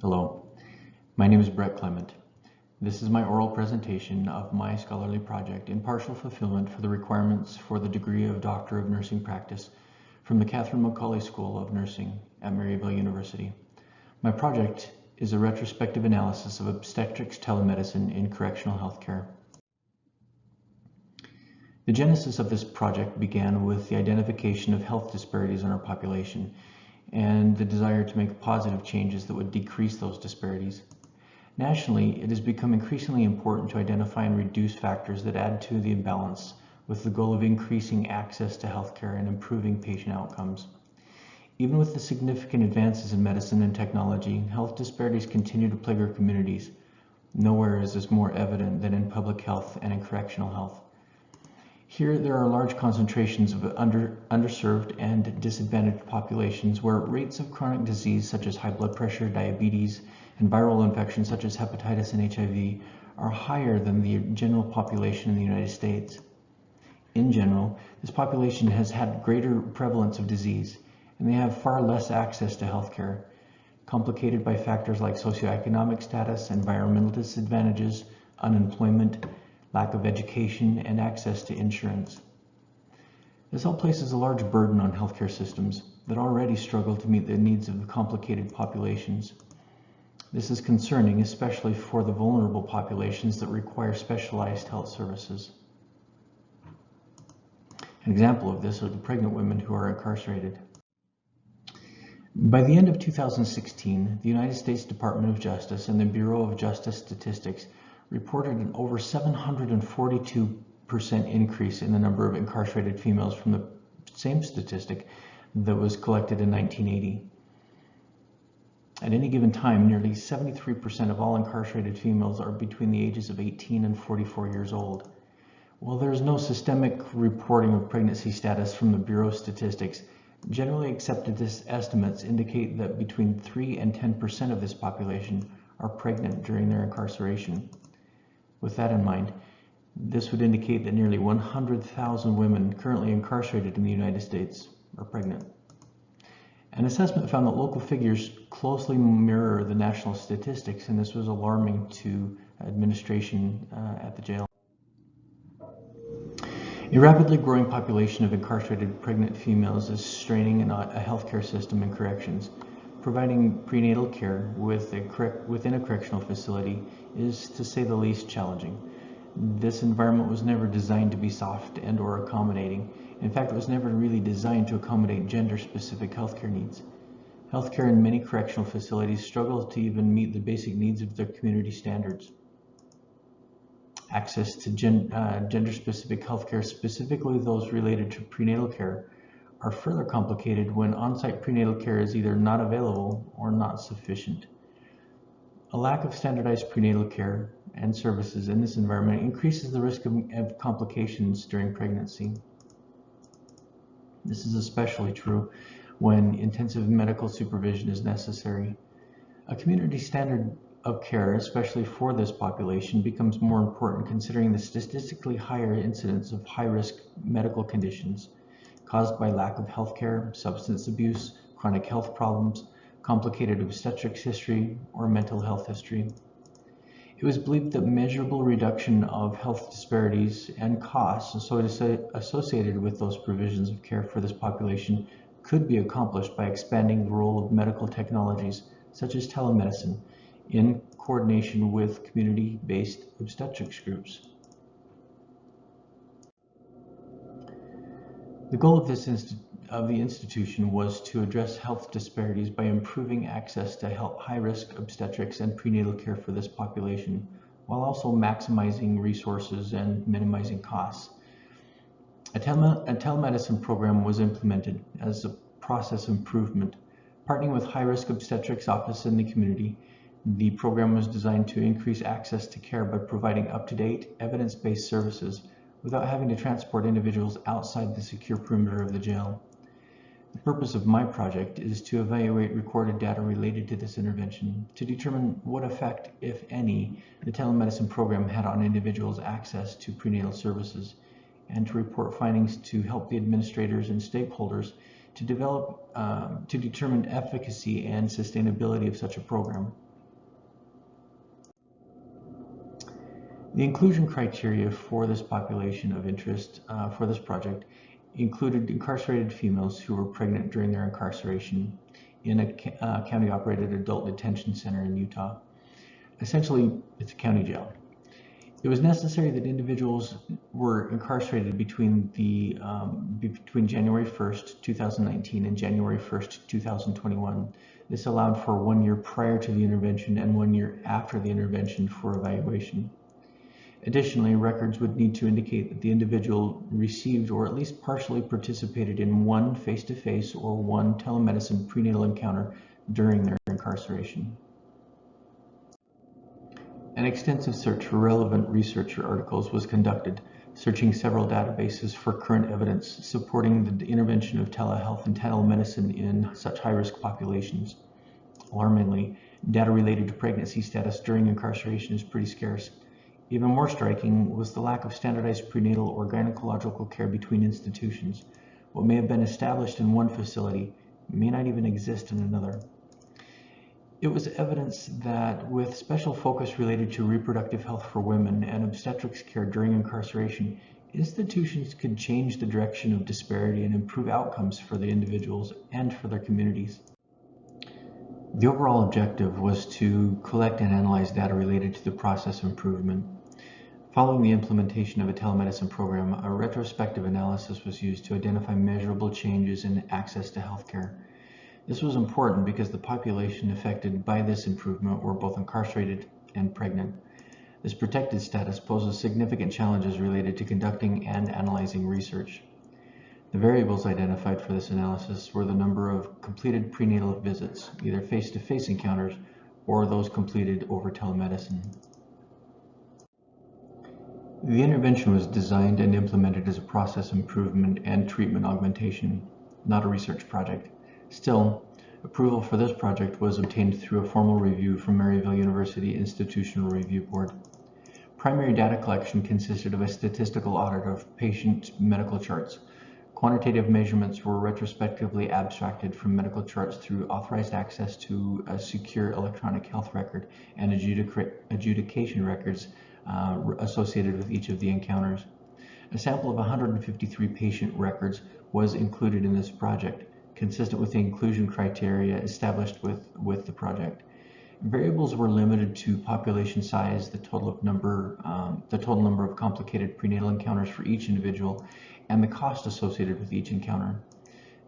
Hello, my name is Clement. This is my oral presentation of my scholarly project in partial fulfillment for the requirements for the degree of Doctor of Nursing Practice from the Catherine Macaulay School of Nursing at Maryville University. My project is a retrospective analysis of obstetrics telemedicine in correctional healthcare. The genesis of this project began with the identification of health disparities in our population and the desire to make positive changes that would decrease those disparities. Nationally, it has become increasingly important to identify and reduce factors that add to the imbalance with the goal of increasing access to healthcare and improving patient outcomes. Even with the significant advances in medicine and technology, health disparities continue to plague our communities. Nowhere is this more evident than in public health and in correctional health. Here, there are large concentrations of underserved and disadvantaged populations where rates of chronic disease such as high blood pressure, diabetes, and viral infections such as hepatitis and HIV are higher than the general population in the United States. In general, this population has had greater prevalence of disease, and they have far less access to healthcare, complicated by factors like socioeconomic status, environmental disadvantages, unemployment, lack of education, and access to insurance. This all places a large burden on healthcare systems that already struggle to meet the needs of the complicated populations. This is concerning, especially for the vulnerable populations that require specialized health services. An example of this are the pregnant women who are incarcerated. By the end of 2016, the United States Department of Justice and the Bureau of Justice Statistics reported an over 742% increase in the number of incarcerated females from the same statistic that was collected in 1980. At any given time, nearly 73% of all incarcerated females are between the ages of 18 and 44 years old. While there is no systemic reporting of pregnancy status from the Bureau of Statistics, generally accepted estimates indicate that between 3 and 10% of this population are pregnant during their incarceration. With that in mind, this would indicate that nearly 100,000 women currently incarcerated in the United States are pregnant. An assessment found that local figures closely mirror the national statistics, and this was alarming to administration at the jail. A rapidly growing population of incarcerated pregnant females is straining a healthcare system in corrections. Providing prenatal care within a correctional facility is, to say the least, challenging. This environment was never designed to be soft and/or accommodating. In fact, it was never really designed to accommodate gender-specific healthcare needs. Healthcare in many correctional facilities struggle to even meet the basic needs of their community standards. Access to gender-specific healthcare, specifically those related to prenatal care, are further complicated when on-site prenatal care is either not available or not sufficient. A lack of standardized prenatal care and services in this environment increases the risk of complications during pregnancy. This is especially true when intensive medical supervision is necessary. A community standard of care, especially for this population, becomes more important considering the statistically higher incidence of high-risk medical conditions caused by lack of health care, substance abuse, chronic health problems, complicated obstetrics history, or mental health history. It was believed that measurable reduction of health disparities and costs associated with those provisions of care for this population could be accomplished by expanding the role of medical technologies such as telemedicine in coordination with community-based obstetrics groups. The goal of the institution was to address health disparities by improving access to high-risk obstetrics and prenatal care for this population, while also maximizing resources and minimizing costs. A telemedicine program was implemented as a process improvement. Partnering with high-risk obstetrics office in the community, the program was designed to increase access to care by providing up-to-date, evidence-based services without having to transport individuals outside the secure perimeter of the jail. The purpose of my project is to evaluate recorded data related to this intervention to determine what effect, if any, the telemedicine program had on individuals' access to prenatal services, and to report findings to help the administrators and stakeholders to determine efficacy and sustainability of such a program. The inclusion criteria for this population of interest for this project included incarcerated females who were pregnant during their incarceration in a county-operated adult detention center in Utah. Essentially, it's a county jail. It was necessary that individuals were incarcerated between January 1st, 2019 and January 1st, 2021. This allowed for 1 year prior to the intervention and 1 year after the intervention for evaluation. Additionally, records would need to indicate that the individual received or at least partially participated in one face-to-face or one telemedicine prenatal encounter during their incarceration. An extensive search for relevant research articles was conducted, searching several databases for current evidence supporting the intervention of telehealth and telemedicine in such high-risk populations. Alarmingly, data related to pregnancy status during incarceration is pretty scarce. Even more striking was the lack of standardized prenatal or gynecological care between institutions. What may have been established in one facility may not even exist in another. It was evidence that with special focus related to reproductive health for women and obstetrics care during incarceration, institutions could change the direction of disparity and improve outcomes for the individuals and for their communities. The overall objective was to collect and analyze data related to the process improvement. Following the implementation of a telemedicine program, a retrospective analysis was used to identify measurable changes in access to healthcare. This was important because the population affected by this improvement were both incarcerated and pregnant. This protected status poses significant challenges related to conducting and analyzing research. The variables identified for this analysis were the number of completed prenatal visits, either face-to-face encounters or those completed over telemedicine. The intervention was designed and implemented as a process improvement and treatment augmentation, not a research project. Still, approval for this project was obtained through a formal review from Maryville University Institutional Review Board. Primary data collection consisted of a statistical audit of patient medical charts. Quantitative measurements were retrospectively abstracted from medical charts through authorized access to a secure electronic health record and adjudication records associated with each of the encounters. A sample of 153 patient records was included in this project, consistent with the inclusion criteria established with the project. Variables were limited to population size, the total number of complicated prenatal encounters for each individual, and the cost associated with each encounter.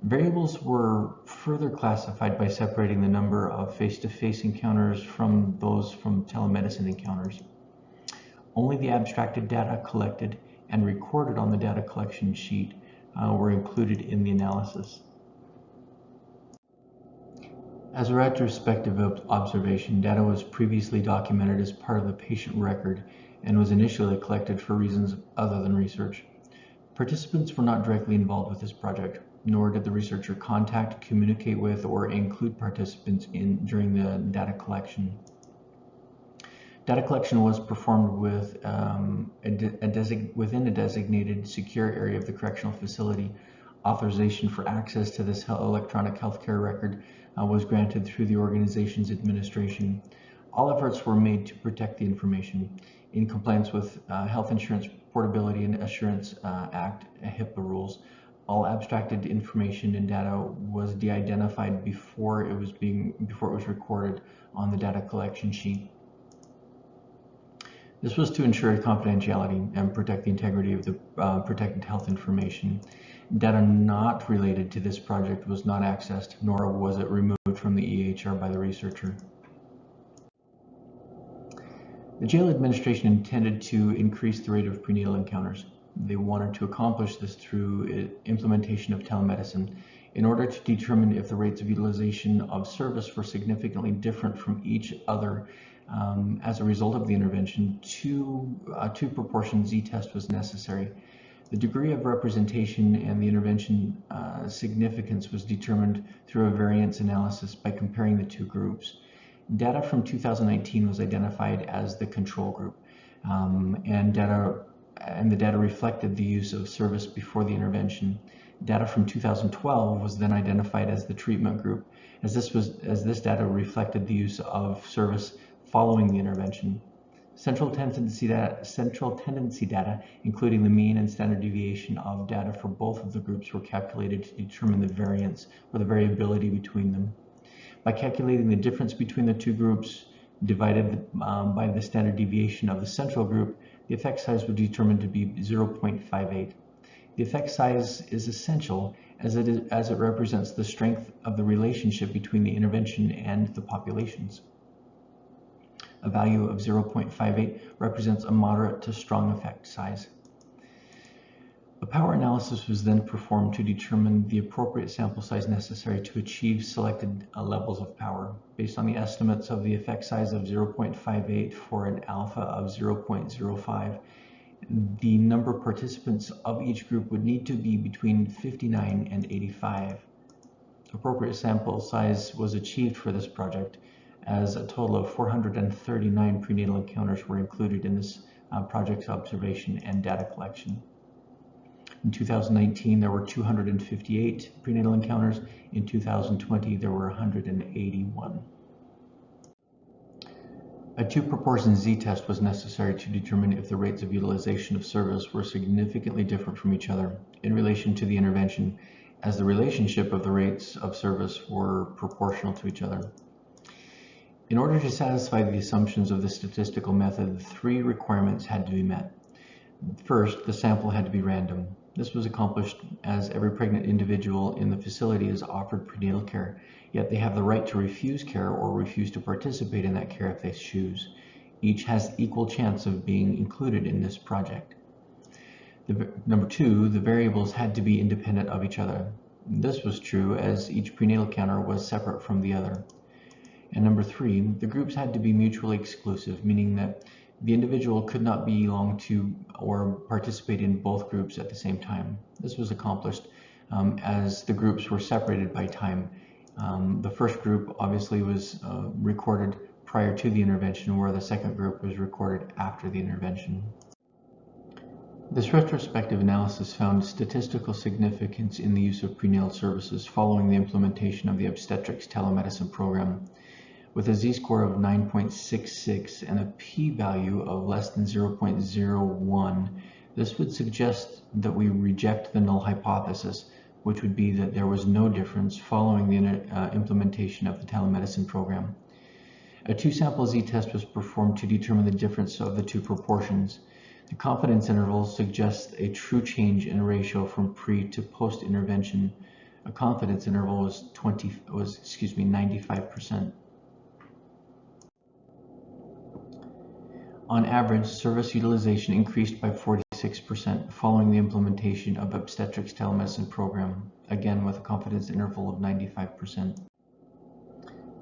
Variables were further classified by separating the number of face-to-face encounters from those from telemedicine encounters. Only the abstracted data collected and recorded on the data collection sheet were included in the analysis. As a retrospective observation, data was previously documented as part of the patient record and was initially collected for reasons other than research. Participants were not directly involved with this project, nor did the researcher contact, communicate with, or include participants during the data collection. Data collection was performed with, within a designated secure area of the correctional facility. Authorization for access to this electronic healthcare record was granted through the organization's administration. All efforts were made to protect the information in compliance with Health Insurance Portability and Assurance Act, HIPAA rules. All abstracted information and data was de-identified before it was recorded on the data collection sheet. This was to ensure confidentiality and protect the integrity of the protected health information. Data not related to this project was not accessed, nor was it removed from the EHR by the researcher. The jail administration intended to increase the rate of prenatal encounters. They wanted to accomplish this through implementation of telemedicine. In order to determine if the rates of utilization of service were significantly different from each other as a result of the intervention, two proportion z-test was necessary. The degree of representation and the intervention significance was determined through a variance analysis by comparing the two groups. Data from 2019 was identified as the control group, and the data reflected the use of service before the intervention. Data from 2012 was then identified as the treatment group, as this data reflected the use of service following the intervention. Central tendency data, including the mean and standard deviation of data for both of the groups, were calculated to determine the variance or the variability between them. By calculating the difference between the two groups divided by the standard deviation of the central group, the effect size was determined to be 0.58. The effect size is essential as it represents the strength of the relationship between the intervention and the populations. A value of 0.58 represents a moderate to strong effect size. A power analysis was then performed to determine the appropriate sample size necessary to achieve selected levels of power. Based on the estimates of the effect size of 0.58 for an alpha of 0.05, the number of participants of each group would need to be between 59 and 85. Appropriate sample size was achieved for this project, as a total of 439 prenatal encounters were included in this project's observation and data collection. In 2019, there were 258 prenatal encounters. In 2020, there were 181. A two-proportion z-test was necessary to determine if the rates of utilization of service were significantly different from each other in relation to the intervention, as the relationship of the rates of service were proportional to each other. In order to satisfy the assumptions of the statistical method, 3 requirements had to be met. First, the sample had to be random. This was accomplished as every pregnant individual in the facility is offered prenatal care, yet they have the right to refuse care or refuse to participate in that care if they choose. Each has equal chance of being included in this project. Number 2, the variables had to be independent of each other. This was true as each prenatal counter was separate from the other. And number 3, the groups had to be mutually exclusive, meaning that the individual could not belong to or participate in both groups at the same time. This was accomplished as the groups were separated by time. The first group obviously was recorded prior to the intervention, where the second group was recorded after the intervention. This retrospective analysis found statistical significance in the use of prenatal services following the implementation of the obstetrics telemedicine program. With a z-score of 9.66 and a p-value of less than 0.01, this would suggest that we reject the null hypothesis, which would be that there was no difference following the implementation of the telemedicine program. A 2-sample z-test was performed to determine the difference of the 2 proportions. The confidence interval suggests a true change in ratio from pre to post intervention. A confidence interval was 95%. On average, service utilization increased by 46% following the implementation of obstetrics telemedicine program, again with a confidence interval of 95%.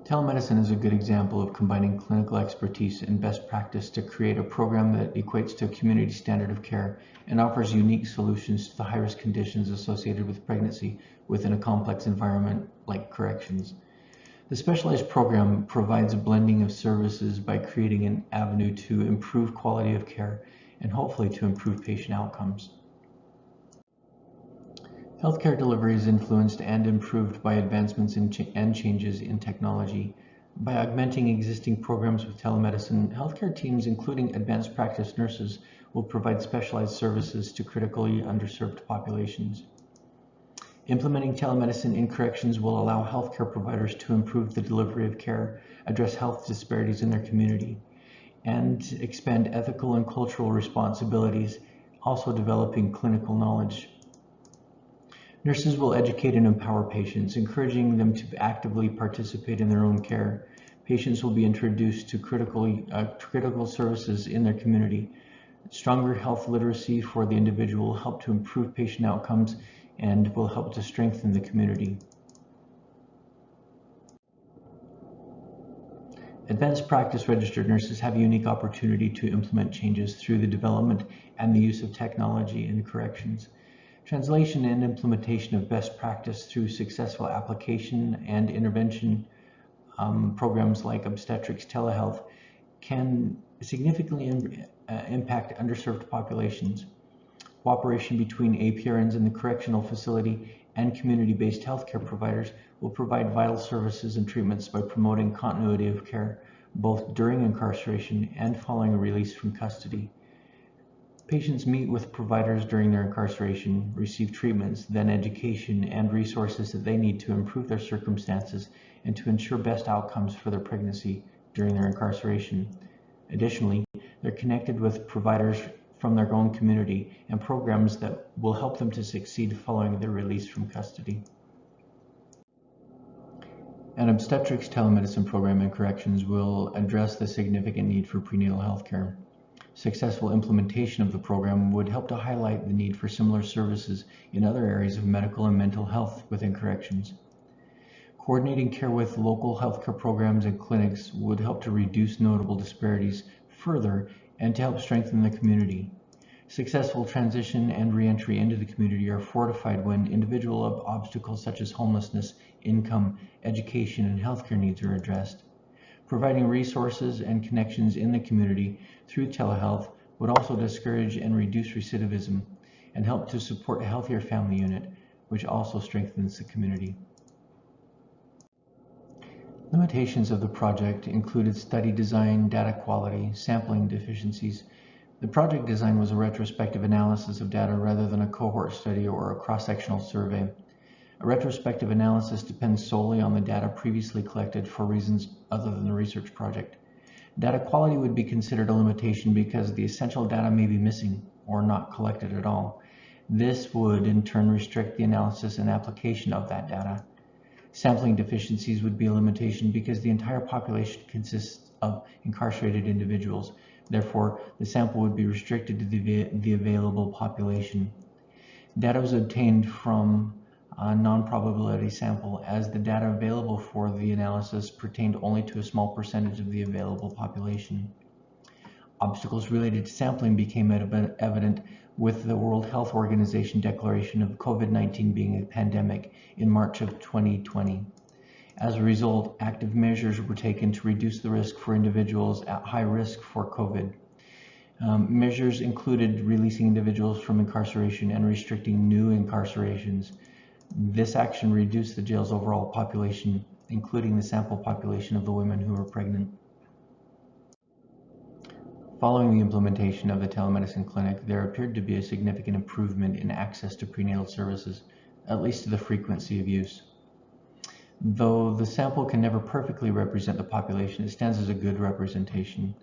Telemedicine is a good example of combining clinical expertise and best practice to create a program that equates to a community standard of care and offers unique solutions to the high-risk conditions associated with pregnancy within a complex environment like corrections. The specialized program provides a blending of services by creating an avenue to improve quality of care and hopefully to improve patient outcomes. Healthcare delivery is influenced and improved by advancements and changes in technology. By augmenting existing programs with telemedicine, healthcare teams, including advanced practice nurses, will provide specialized services to critically underserved populations. Implementing telemedicine in corrections will allow healthcare providers to improve the delivery of care, address health disparities in their community, and expand ethical and cultural responsibilities, also developing clinical knowledge. Nurses will educate and empower patients, encouraging them to actively participate in their own care. Patients will be introduced to critical services in their community. Stronger health literacy for the individual will help to improve patient outcomes and will help to strengthen the community. Advanced practice registered nurses have a unique opportunity to implement changes through the development and the use of technology in corrections. Translation and implementation of best practice through successful application and intervention programs like obstetrics telehealth can significantly impact underserved populations. Cooperation between APRNs in the correctional facility and community-based healthcare providers will provide vital services and treatments by promoting continuity of care, both during incarceration and following a release from custody. Patients meet with providers during their incarceration, receive treatments, then education and resources that they need to improve their circumstances and to ensure best outcomes for their pregnancy during their incarceration. Additionally, they're connected with providers from their own community and programs that will help them to succeed following their release from custody. An obstetrics telemedicine program in corrections will address the significant need for prenatal health care. Successful implementation of the program would help to highlight the need for similar services in other areas of medical and mental health within corrections. Coordinating care with local healthcare programs and clinics would help to reduce notable disparities further and to help strengthen the community. Successful transition and reentry into the community are fortified when individual obstacles such as homelessness, income, education, and healthcare needs are addressed. Providing resources and connections in the community through telehealth would also discourage and reduce recidivism and help to support a healthier family unit, which also strengthens the community. Limitations of the project included study design, data quality, sampling deficiencies. The project design was a retrospective analysis of data rather than a cohort study or a cross-sectional survey. A retrospective analysis depends solely on the data previously collected for reasons other than the research project. Data quality would be considered a limitation because the essential data may be missing or not collected at all. This would in turn restrict the analysis and application of that data. Sampling deficiencies would be a limitation because the entire population consists of incarcerated individuals. Therefore, the sample would be restricted to the available population. Data was obtained from a non-probability sample, as the data available for the analysis pertained only to a small percentage of the available population. Obstacles related to sampling became evident with the World Health Organization declaration of COVID-19 being a pandemic in March of 2020. As a result, active measures were taken to reduce the risk for individuals at high risk for COVID. Measures included releasing individuals from incarceration and restricting new incarcerations. This action reduced the jail's overall population, including the sample population of the women who were pregnant. Following the implementation of the telemedicine clinic, there appeared to be a significant improvement in access to prenatal services, at least to the frequency of use. Though the sample can never perfectly represent the population, it stands as a good representation.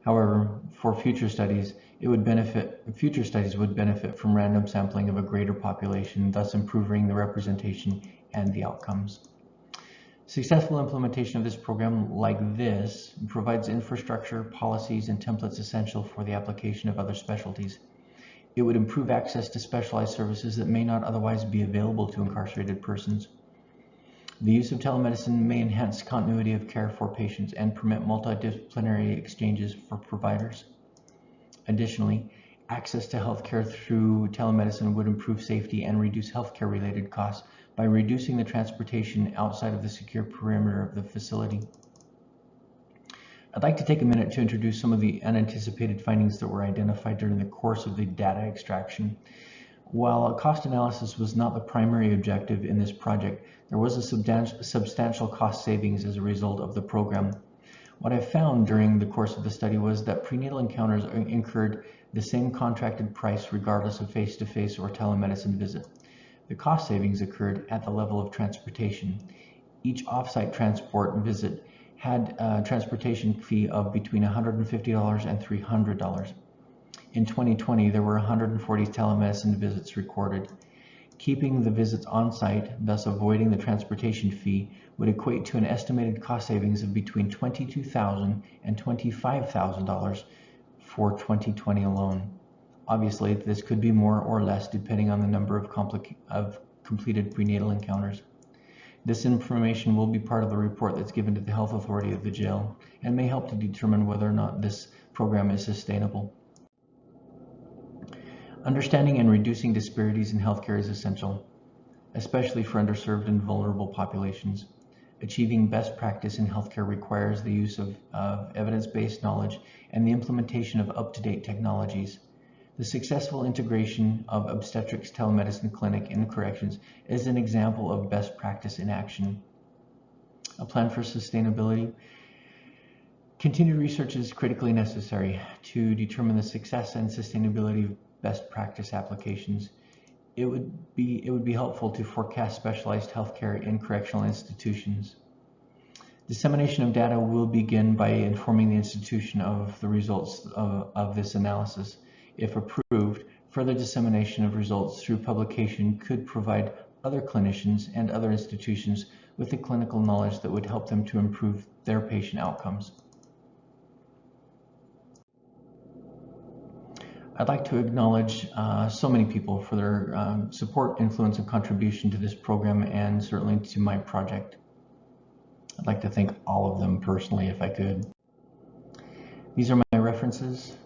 However, for future studies would benefit from random sampling of a greater population, thus improving the representation and the outcomes. Successful implementation of this program like this provides infrastructure, policies, and templates essential for the application of other specialties. It would improve access to specialized services that may not otherwise be available to incarcerated persons. The use of telemedicine may enhance continuity of care for patients and permit multidisciplinary exchanges for providers. Additionally, access to healthcare through telemedicine would improve safety and reduce healthcare-related costs by reducing the transportation outside of the secure perimeter of the facility. I'd like to take a minute to introduce some of the unanticipated findings that were identified during the course of the data extraction. While a cost analysis was not the primary objective in this project, there was a substantial cost savings as a result of the program. What I found during the course of the study was that prenatal encounters incurred the same contracted price regardless of face-to-face or telemedicine visit. The cost savings occurred at the level of transportation. Each off-site transport visit had a transportation fee of between $150 and $300. In 2020, there were 140 telemedicine visits recorded. Keeping the visits on-site, thus avoiding the transportation fee, would equate to an estimated cost savings of between $22,000 and $25,000 for 2020 alone. Obviously, this could be more or less depending on the number of completed prenatal encounters. This information will be part of the report that's given to the health authority of the jail and may help to determine whether or not this program is sustainable. Understanding and reducing disparities in healthcare is essential, especially for underserved and vulnerable populations. Achieving best practice in healthcare requires the use of evidence-based knowledge and the implementation of up-to-date technologies. The successful integration of obstetrics telemedicine clinic in corrections is an example of best practice in action. A plan for sustainability. Continued research is critically necessary to determine the success and sustainability of best practice applications. It would be helpful to forecast specialized healthcare in correctional institutions. Dissemination of data will begin by informing the institution of the results of this analysis. If approved, further dissemination of results through publication could provide other clinicians and other institutions with the clinical knowledge that would help them to improve their patient outcomes. I'd like to acknowledge so many people for their support, influence, and contribution to this program, and certainly to my project. I'd like to thank all of them personally if I could. These are my references.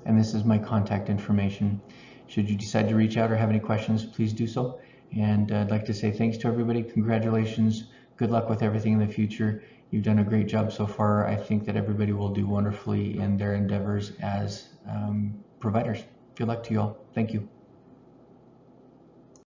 And this is my contact information. Should you decide to reach out or have any questions, please do so. And I'd like to say thanks to everybody. Congratulations. Good luck with everything in the future. You've done a great job so far. I think that everybody will do wonderfully in their endeavors as providers. Good luck to you all. Thank you.